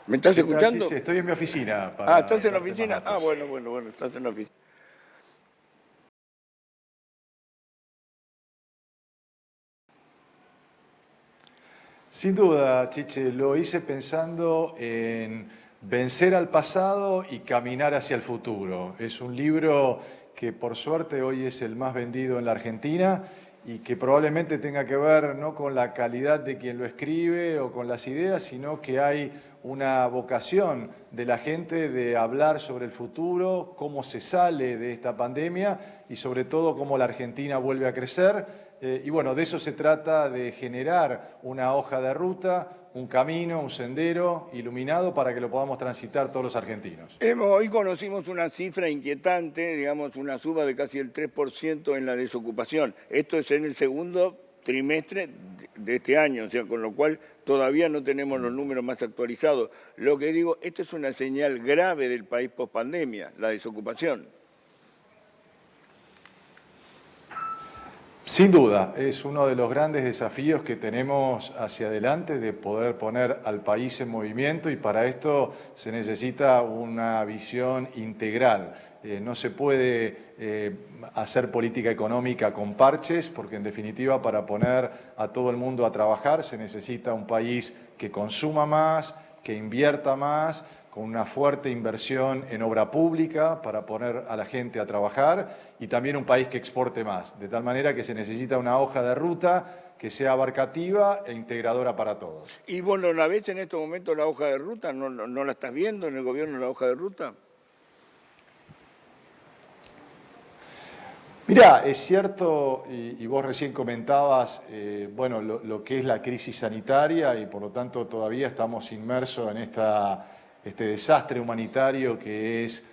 ¿Me estás ¿Qué tal, escuchando? Chiche? Estoy en mi oficina Ah, para ¿estás en la darte más oficina? Ah, datos. bueno, estás en la oficina. Sin duda, Chiche, lo hice pensando en vencer al pasado y caminar hacia el futuro. Es un libro que por suerte hoy es el más vendido en la Argentina y que probablemente tenga que ver no con la calidad de quien lo escribe o con las ideas, sino que hay una vocación de la gente de hablar sobre el futuro, cómo se sale de esta pandemia y sobre todo cómo la Argentina vuelve a crecer. Y bueno, de eso se trata, de generar una hoja de ruta, un camino, un sendero iluminado para que lo podamos transitar todos los argentinos. Hoy conocimos una cifra inquietante, digamos, una suba de casi el 3% en la desocupación. Esto es en el segundo trimestre de este año, o sea, con lo cual todavía no tenemos los números más actualizados. Lo que digo, esto es una señal grave del país post-pandemia, la desocupación. Sin duda, es uno de los grandes desafíos que tenemos hacia adelante de poder poner al país en movimiento y para esto se necesita una visión integral. No se puede hacer política económica con parches porque en definitiva para poner a todo el mundo a trabajar se necesita un país que consuma más, que invierta más, con una fuerte inversión en obra pública para poner a la gente a trabajar y también un país que exporte más, de tal manera que se necesita una hoja de ruta que sea abarcativa e integradora para todos. Y bueno, ¿la ves en estos momentos la hoja de ruta? ¿No la estás viendo en el gobierno la hoja de ruta? Mirá, es cierto, y vos recién comentabas, bueno, lo que es la crisis sanitaria y por lo tanto todavía estamos inmersos en este desastre humanitario que es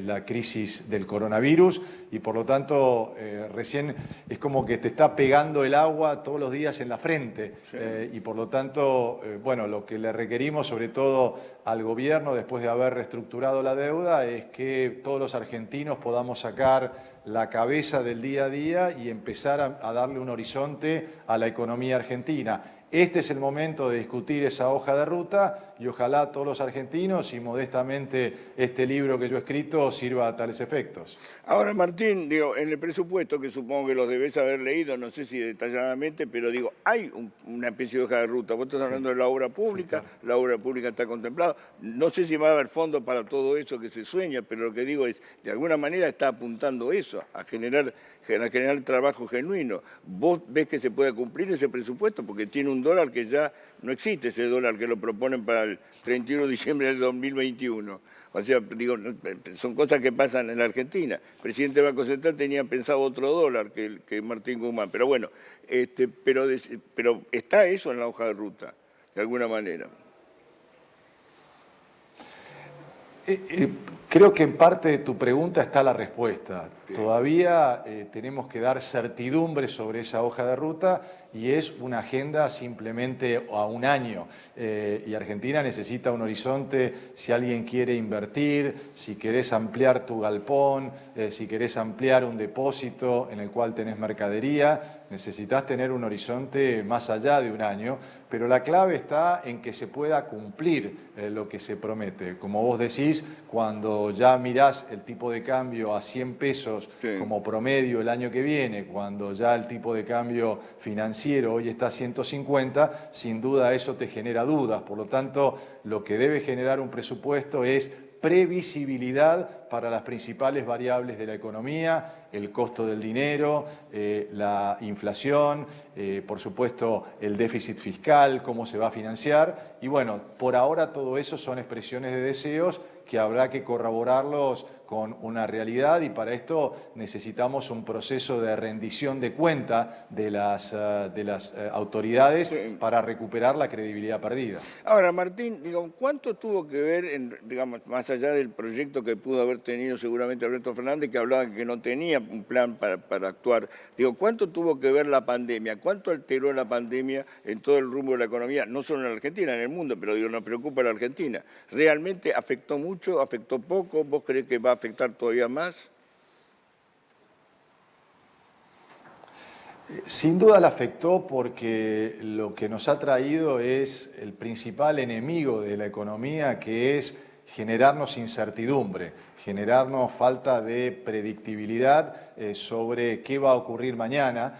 la crisis del coronavirus y por lo tanto recién es como que te está pegando el agua todos los días en la frente Sí. y por lo tanto, bueno, lo que le requerimos sobre todo al gobierno después de haber reestructurado la deuda es que todos los argentinos podamos sacar la cabeza del día a día y empezar a darle un horizonte a la economía argentina. Este es el momento de discutir esa hoja de ruta y ojalá todos los argentinos y modestamente este libro que yo he escrito sirva a tales efectos. Ahora, Martín, digo, en el presupuesto, que supongo que los debes haber leído, no sé si detalladamente, pero digo, hay una especie de hoja de ruta. Vos estás Sí, hablando de sí, claro. la obra pública está contemplada. No sé si va a haber fondos para todo eso que se sueña, pero lo que digo es, de alguna manera está apuntando eso, a generar trabajo genuino. ¿Vos ves que se puede cumplir ese presupuesto? Porque tiene un dólar que ya no existe, ese dólar que lo proponen para el 31 de diciembre del 2021. O sea, digo, son cosas que pasan en la Argentina. El presidente del Banco Central tenía pensado otro dólar que Martín Guzmán. Pero bueno, pero está eso en la hoja de ruta, de alguna manera. Creo que en parte de tu pregunta está la respuesta. Todavía tenemos que dar certidumbre sobre esa hoja de ruta y es una agenda simplemente a un año. Y Argentina necesita un horizonte si alguien quiere invertir, si querés ampliar tu galpón, si querés ampliar un depósito en el cual tenés mercadería, necesitas tener un horizonte más allá de un año, pero la clave está en que se pueda cumplir lo que se promete. Como vos decís, cuando ya mirás el tipo de cambio a 100 pesos Sí. como promedio el año que viene, cuando ya el tipo de cambio financiero hoy está a 150, sin duda eso te genera dudas. Por lo tanto, lo que debe generar un presupuesto es previsibilidad para las principales variables de la economía, el costo del dinero, la inflación, por supuesto el déficit fiscal, cómo se va a financiar. Y bueno, por ahora todo eso son expresiones de deseos que habrá que corroborarlos con una realidad y para esto necesitamos un proceso de rendición de cuenta de las autoridades Sí. para recuperar la credibilidad perdida. Ahora, Martín, digo, ¿cuánto tuvo que ver, digamos, más allá del proyecto que pudo haber tenido seguramente Alberto Fernández, que hablaba que no tenía un plan para actuar? Digo, ¿cuánto tuvo que ver la pandemia? ¿Cuánto alteró la pandemia en todo el rumbo de la economía? No solo en la Argentina, en el mundo, pero digo, nos preocupa la Argentina. ¿Realmente afectó mucho, afectó poco? ¿Vos creés que va a afectar todavía más? Sin duda la afectó porque lo que nos ha traído es el principal enemigo de la economía, que es generarnos incertidumbre, generarnos falta de predictibilidad sobre qué va a ocurrir mañana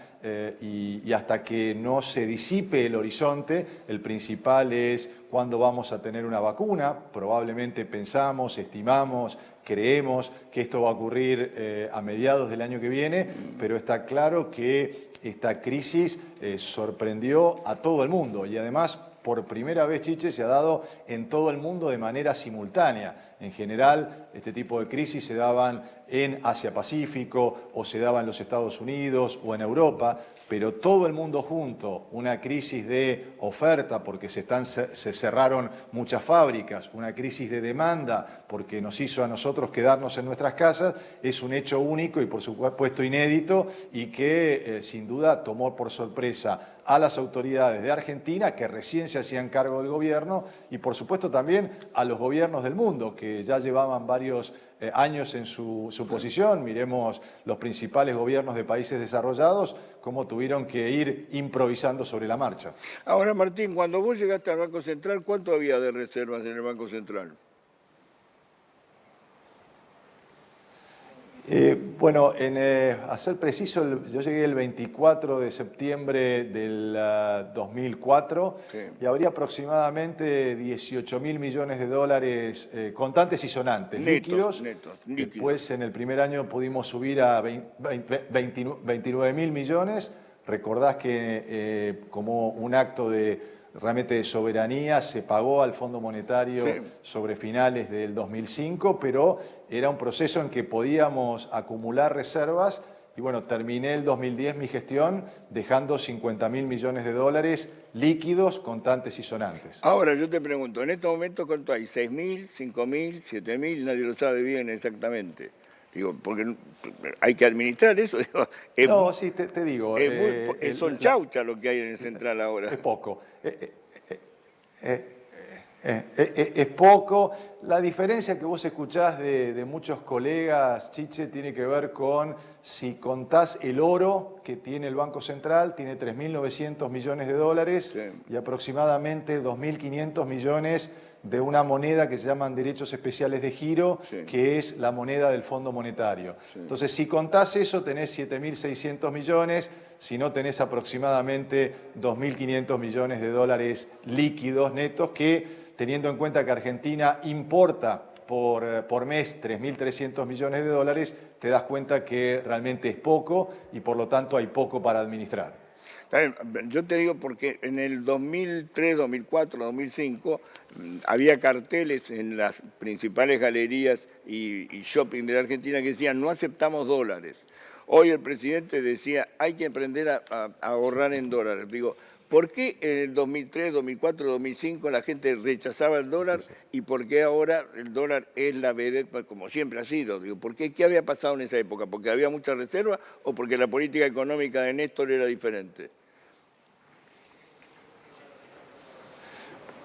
y hasta que no se disipe el horizonte, el principal es cuándo vamos a tener una vacuna. Probablemente pensamos, estimamos, creemos que esto va a ocurrir a mediados del año que viene, pero está claro que esta crisis sorprendió a todo el mundo y además por primera vez, Chiche, se ha dado en todo el mundo de manera simultánea. En general, este tipo de crisis se daban en Asia-Pacífico o se daban en los Estados Unidos o en Europa, pero todo el mundo junto, una crisis de oferta porque se cerraron muchas fábricas, una crisis de demanda porque nos hizo a nosotros quedarnos en nuestras casas, es un hecho único y por supuesto inédito y que sin duda tomó por sorpresa a las autoridades de Argentina, que recién se hacían cargo del gobierno, y por supuesto también a los gobiernos del mundo, que ya llevaban varios años en su posición. Miremos los principales gobiernos de países desarrollados, cómo tuvieron que ir improvisando sobre la marcha. Ahora, Martín, cuando vos llegaste al Banco Central, ¿cuánto había de reservas en el Banco Central? Bueno, a ser preciso, yo llegué el 24 de septiembre del 2004 sí. Y habría aproximadamente 18.000 millones de dólares contantes y sonantes, líquidos. Después, en el primer año pudimos subir a 29.000 millones. Recordás que como un acto realmente de soberanía se pagó al Fondo Monetario sí. Sobre finales del 2005, pero era un proceso en que podíamos acumular reservas y bueno, terminé el 2010 mi gestión dejando 50.000 millones de dólares líquidos, contantes y sonantes. Ahora yo te pregunto, en este momento ¿cuánto hay? ¿6.000, 5.000, 7.000? Nadie lo sabe bien exactamente. Digo, porque hay que administrar eso. Digo, no, sí, te digo. Son chaucha lo que hay en el Central ahora. Es poco. Es poco. La diferencia que vos escuchás de muchos colegas, Chiche, tiene que ver con si contás el oro que tiene el Banco Central, tiene 3.900 millones de dólares sí. Y aproximadamente 2.500 millones de una moneda que se llaman derechos especiales de giro, sí. Que es la moneda del Fondo Monetario. Sí. Entonces, si contás eso, tenés 7.600 millones, si no tenés aproximadamente 2.500 millones de dólares líquidos netos, que teniendo en cuenta que Argentina importa por mes 3.300 millones de dólares, te das cuenta que realmente es poco y por lo tanto hay poco para administrar. Yo te digo porque en el 2003, 2004, 2005 había carteles en las principales galerías y shopping de la Argentina que decían no aceptamos dólares. Hoy el presidente decía hay que aprender a ahorrar en dólares. Digo, ¿por qué en el 2003, 2004, 2005 la gente rechazaba el dólar y por qué ahora el dólar es la vedette como siempre ha sido? Digo, ¿por qué? ¿Qué había pasado en esa época? ¿Porque había mucha reserva o porque la política económica de Néstor era diferente?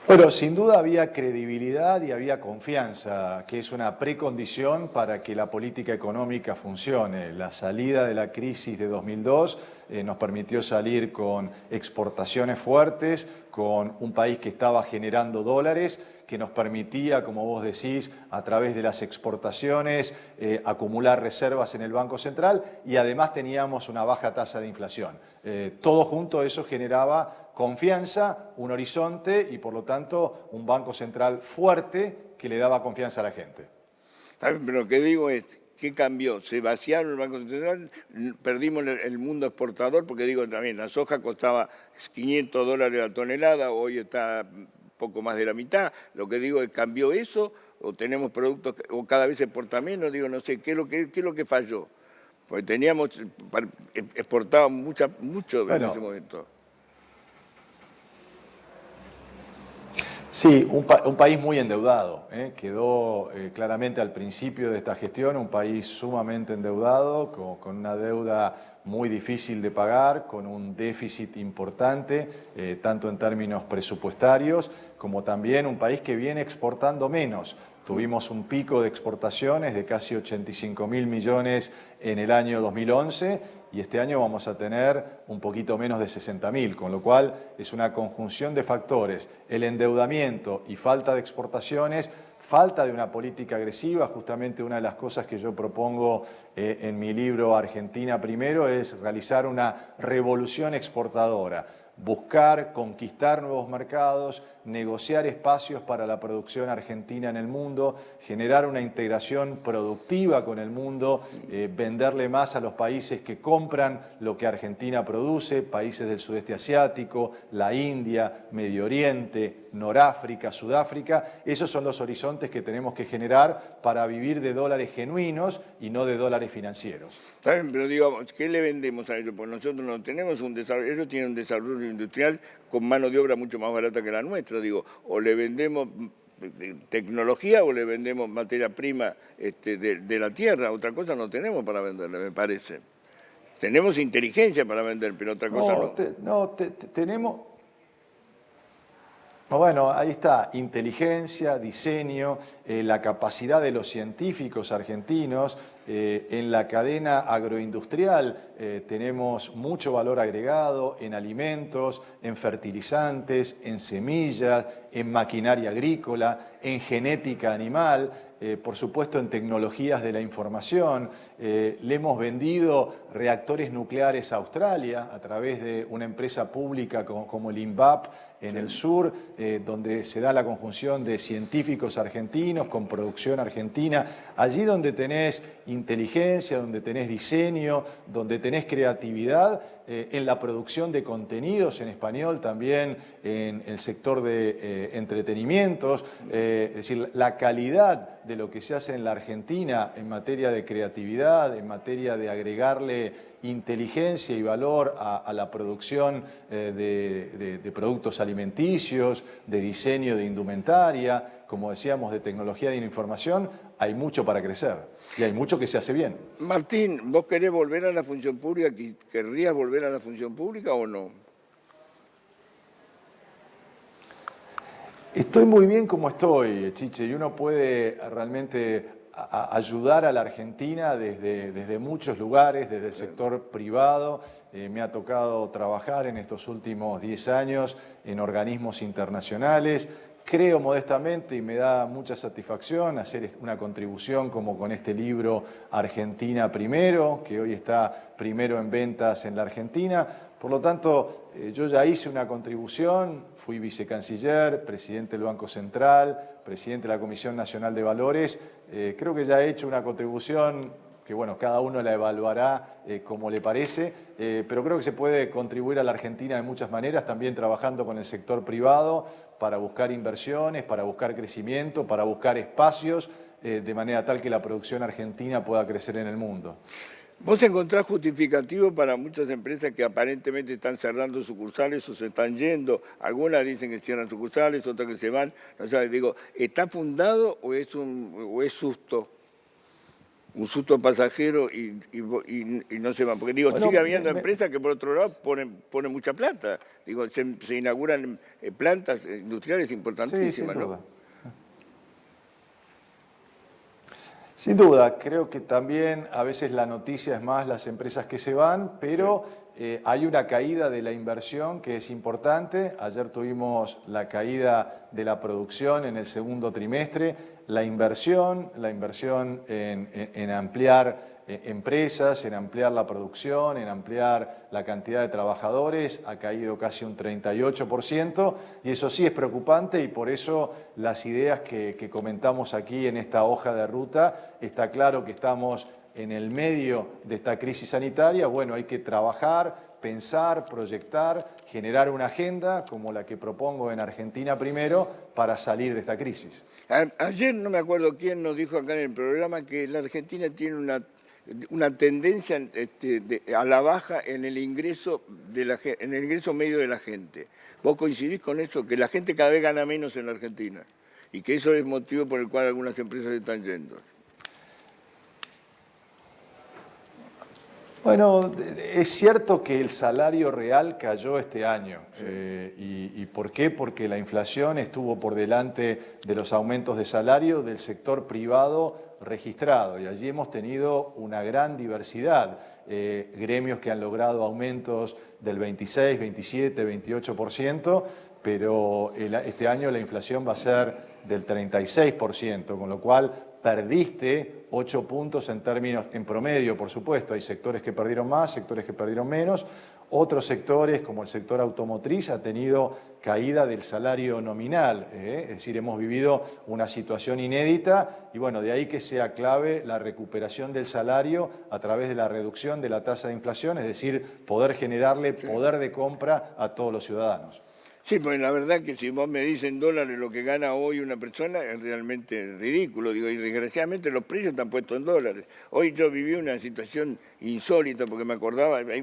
Bueno, sin duda había credibilidad y había confianza, que es una precondición para que la política económica funcione. La salida de la crisis de 2002 nos permitió salir con exportaciones fuertes, con un país que estaba generando dólares, que nos permitía, como vos decís, a través de las exportaciones, acumular reservas en el Banco Central y además teníamos una baja tasa de inflación. Todo junto eso generaba confianza, un horizonte y por lo tanto un Banco Central fuerte que le daba confianza a la gente. Pero lo que digo es, ¿qué cambió? Se vaciaron el Banco Central, perdimos el mundo exportador, porque digo también, la soja costaba $500 la tonelada, hoy está poco más de la mitad. Lo que digo es, ¿cambió eso? ¿O tenemos productos, o cada vez se exporta menos? Digo, no sé, ¿qué es lo que falló? Porque exportábamos mucho en ese momento. Sí, un país muy endeudado. Quedó claramente al principio de esta gestión un país sumamente endeudado, con una deuda muy difícil de pagar, con un déficit importante, tanto en términos presupuestarios, como también un país que viene exportando menos. Tuvimos un pico de exportaciones de casi 85.000 millones en el año 2011 y este año vamos a tener un poquito menos de 60.000, con lo cual es una conjunción de factores, el endeudamiento y falta de exportaciones, falta de una política agresiva. Justamente una de las cosas que yo propongo en mi libro Argentina Primero es realizar una revolución exportadora, buscar conquistar nuevos mercados, negociar espacios para la producción argentina en el mundo, generar una integración productiva con el mundo, venderle más a los países que compran lo que Argentina produce, países del sudeste asiático, la India, Medio Oriente, Noráfrica, Sudáfrica. Esos son los horizontes que tenemos que generar para vivir de dólares genuinos y no de dólares financieros. Está bien, pero digamos, ¿qué le vendemos a ellos? Porque nosotros no tenemos un desarrollo, ellos tienen un desarrollo industrial con mano de obra mucho más barata que la nuestra, digo, o le vendemos tecnología o le vendemos materia prima de la tierra, otra cosa no tenemos para venderle, me parece. Tenemos inteligencia para vender, pero otra cosa no. Tenemos... Bueno, ahí está, inteligencia, diseño, la capacidad de los científicos argentinos. En la cadena agroindustrial tenemos mucho valor agregado en alimentos, en fertilizantes, en semillas, en maquinaria agrícola, en genética animal, por supuesto en tecnologías de la información. Le hemos vendido reactores nucleares a Australia a través de una empresa pública como el INVAP en el sur, donde se da la conjunción de científicos argentinos con producción argentina. Allí donde tenés inteligencia, donde tenés diseño, donde tenés creatividad, en la producción de contenidos en español, también en el sector de entretenimientos, es decir, la calidad de lo que se hace en la Argentina en materia de creatividad, en materia de agregarle inteligencia y valor a la producción de productos alimenticios, de diseño de indumentaria, como decíamos, de tecnología de la información. Hay mucho para crecer y hay mucho que se hace bien. Martín, ¿vos querés volver a la función pública? ¿Querrías volver a la función pública o no? Estoy muy bien como estoy, Chiche, y uno puede realmente ayudar a la Argentina desde muchos lugares, desde el sector privado. Me ha tocado trabajar en estos últimos 10 años en organismos internacionales. Creo modestamente y me da mucha satisfacción hacer una contribución como con este libro Argentina Primero, que hoy está primero en ventas en la Argentina. Por lo tanto, yo ya hice una contribución, fui vicecanciller, presidente del Banco Central, presidente de la Comisión Nacional de Valores. Creo que ya he hecho una contribución que, bueno, cada uno la evaluará como le parece, pero creo que se puede contribuir a la Argentina de muchas maneras, también trabajando con el sector privado para buscar inversiones, para buscar crecimiento, para buscar espacios, de manera tal que la producción argentina pueda crecer en el mundo. ¿Vos encontrás justificativo para muchas empresas que aparentemente están cerrando sucursales o se están yendo? Algunas dicen que cierran sucursales, otras que se van. O sea, digo, ¿está fundado o es susto? Un susto pasajero y no se van. Porque digo, bueno, sigue habiendo empresas que por otro lado ponen mucha plata. Digo, se inauguran plantas industriales importantísimas, sí, sin ¿no? duda. Sin duda, creo que también a veces la noticia es más las empresas que se van, pero hay una caída de la inversión que es importante. Ayer tuvimos la caída de la producción en el segundo trimestre. La inversión en ampliar empresas, en ampliar la producción, en ampliar la cantidad de trabajadores, ha caído casi un 38%, y eso sí es preocupante, y por eso las ideas que comentamos aquí en esta hoja de ruta, está claro que estamos en el medio de esta crisis sanitaria. Bueno, hay que trabajar, pensar, proyectar, generar una agenda como la que propongo en Argentina Primero para salir de esta crisis. Ayer no me acuerdo quién nos dijo acá en el programa que la Argentina tiene una tendencia a la baja en el ingreso medio de la gente. ¿Vos coincidís con eso? Que la gente cada vez gana menos en la Argentina y que eso es motivo por el cual algunas empresas están yendo. Bueno, es cierto que el salario real cayó este año. Sí. ¿Y por qué? Porque la inflación estuvo por delante de los aumentos de salario del sector privado. registrado y allí hemos tenido una gran diversidad. Gremios que han logrado aumentos del 26, 27, 28%, pero este año la inflación va a ser del 36%, con lo cual perdiste 8 puntos en promedio, por supuesto. Hay sectores que perdieron más, sectores que perdieron menos. Otros sectores, como el sector automotriz, ha tenido caída del salario nominal. Es decir, hemos vivido una situación inédita y bueno, de ahí que sea clave la recuperación del salario a través de la reducción de la tasa de inflación, es decir, poder generarle poder de compra a todos los ciudadanos. Sí, pues la verdad que si vos me dicen dólares lo que gana hoy una persona es realmente ridículo, digo, y desgraciadamente los precios están puestos en dólares. Hoy yo viví una situación insólita porque me acordaba, hay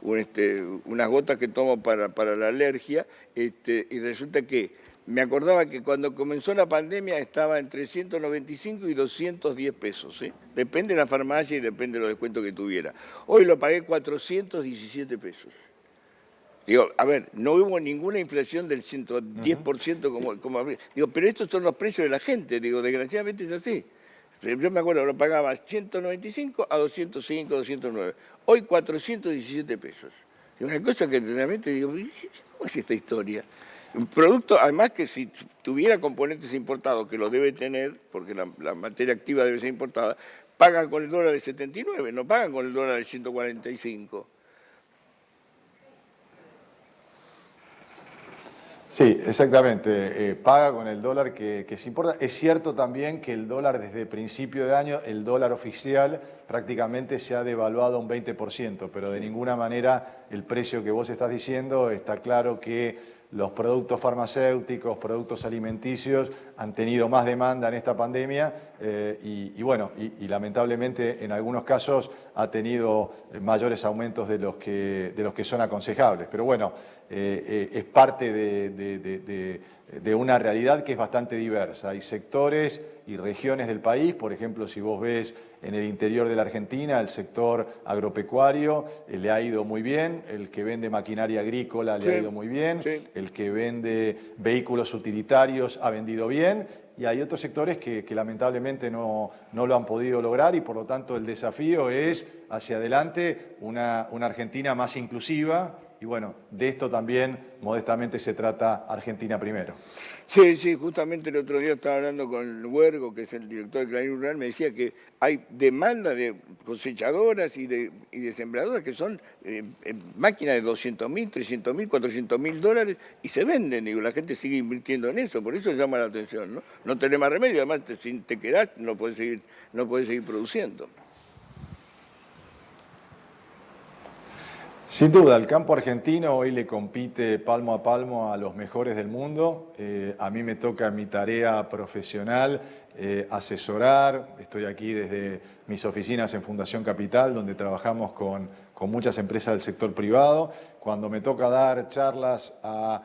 unas gotas que tomo para la alergia, y resulta que me acordaba que cuando comenzó la pandemia estaba entre 195 y 210 pesos, ¿sí? Depende de la farmacia y depende de los descuentos que tuviera. Hoy lo pagué 417 pesos. Digo, a ver, no hubo ninguna inflación del 110% como habría. Digo, pero estos son los precios de la gente, digo, desgraciadamente es así. Yo me acuerdo, lo pagaba 195 a 205, 209. Hoy 417 pesos. Y una cosa que realmente digo, ¿cómo es esta historia? Un producto, además que si tuviera componentes importados, que lo debe tener, porque la materia activa debe ser importada, pagan con el dólar de 79, no pagan con el dólar de 145. Sí, exactamente. Paga con el dólar que se importa. Es cierto también que el dólar desde principio de año, el dólar oficial prácticamente se ha devaluado un 20%, pero de ninguna manera el precio que vos estás diciendo, está claro que los productos farmacéuticos, productos alimenticios han tenido más demanda en esta pandemia y lamentablemente en algunos casos ha tenido mayores aumentos de los que son aconsejables. Pero bueno, es parte de una realidad que es bastante diversa. Hay sectores y regiones del país, por ejemplo, si vos ves en el interior de la Argentina, el sector agropecuario le ha ido muy bien, el que vende maquinaria agrícola le ha ido muy bien, el que vende vehículos utilitarios ha vendido bien, y hay otros sectores que lamentablemente no lo han podido lograr y por lo tanto el desafío es hacia adelante una Argentina más inclusiva. Y bueno, de esto también, modestamente, se trata Argentina Primero. Sí, justamente el otro día estaba hablando con Huergo, que es el director de Clarín Rural, me decía que hay demanda de cosechadoras y de sembradoras que son máquinas de 200.000, 300.000, 400.000 dólares y se venden, digo, la gente sigue invirtiendo en eso, por eso llama la atención, ¿no? No tenés más remedio, además si te quedás no podés seguir produciendo. Sin duda, el campo argentino hoy le compite palmo a palmo a los mejores del mundo. A mí me toca mi tarea profesional asesorar. Estoy aquí desde mis oficinas en Fundación Capital, donde trabajamos con muchas empresas del sector privado. Cuando me toca dar charlas a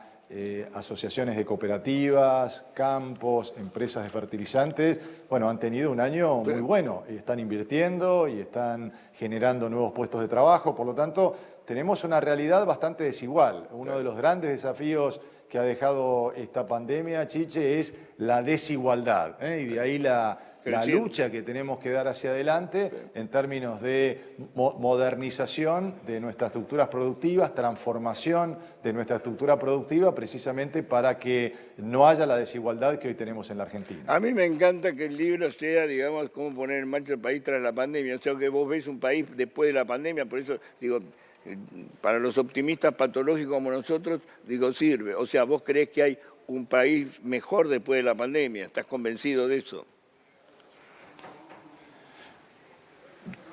asociaciones de cooperativas, campos, empresas de fertilizantes, bueno, han tenido un año muy bueno y están invirtiendo y están generando nuevos puestos de trabajo. Por lo tanto, tenemos una realidad bastante desigual. Uno de los grandes desafíos que ha dejado esta pandemia, Chiche, es la desigualdad, y de ahí la lucha que tenemos que dar hacia adelante en términos de modernización de nuestras estructuras productivas, transformación de nuestra estructura productiva, precisamente para que no haya la desigualdad que hoy tenemos en la Argentina. A mí me encanta que el libro sea, digamos, cómo poner en marcha el país tras la pandemia. O sea, que vos ves un país después de la pandemia, por eso digo, para los optimistas patológicos como nosotros, digo, sirve. O sea, vos creés que hay un país mejor después de la pandemia, ¿estás convencido de eso?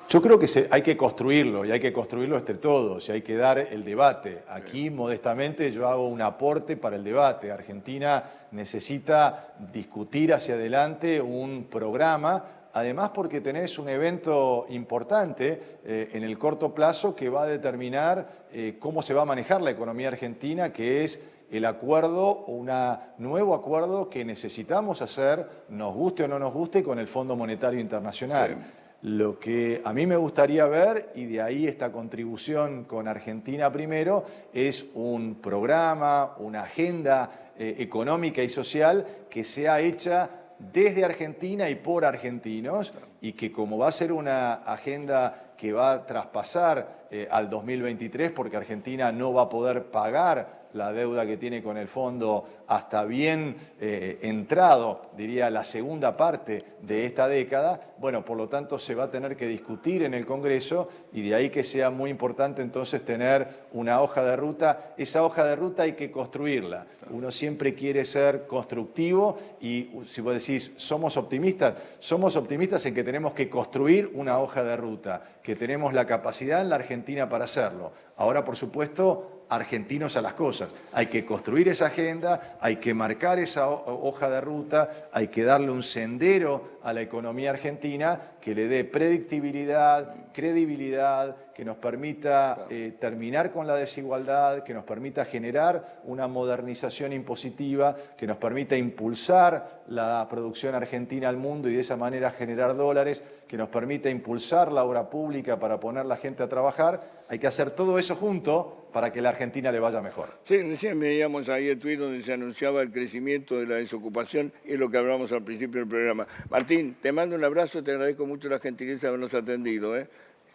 Yo creo que hay que construirlo, y hay que construirlo entre todos, y hay que dar el debate. Aquí, modestamente, yo hago un aporte para el debate. Argentina necesita discutir hacia adelante un programa, además porque tenés un evento importante en el corto plazo que va a determinar cómo se va a manejar la economía argentina, que es el acuerdo o un nuevo acuerdo que necesitamos hacer, nos guste o no nos guste, con el Fondo Monetario Internacional. Sí. Lo que a mí me gustaría ver, y de ahí esta contribución con Argentina Primero, es un programa, una agenda económica y social que sea hecha desde Argentina y por argentinos, y que como va a ser una agenda que va a traspasar al 2023, porque Argentina no va a poder pagar la deuda que tiene con el fondo hasta bien entrado, diría, la segunda parte de esta década, bueno, por lo tanto se va a tener que discutir en el Congreso y de ahí que sea muy importante entonces tener una hoja de ruta. Esa hoja de ruta hay que construirla. Uno siempre quiere ser constructivo y si vos decís, somos optimistas en que tenemos que construir una hoja de ruta, que tenemos la capacidad en la Argentina para hacerlo. Ahora, por supuesto, argentinos a las cosas. Hay que construir esa agenda, hay que marcar esa hoja de ruta, hay que darle un sendero a la economía argentina que le dé predictibilidad, credibilidad, que nos permita terminar con la desigualdad, que nos permita generar una modernización impositiva, que nos permita impulsar la producción argentina al mundo y de esa manera generar dólares, que nos permita impulsar la obra pública para poner la gente a trabajar. Hay que hacer todo eso junto para que la Argentina le vaya mejor. Sí, recién veíamos ahí el tuit donde se anunciaba el crecimiento de la desocupación y es lo que hablamos al principio del programa. Martín, te mando un abrazo, te agradezco mucho la gentileza de habernos atendido.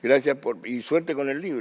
Gracias y suerte con el libro.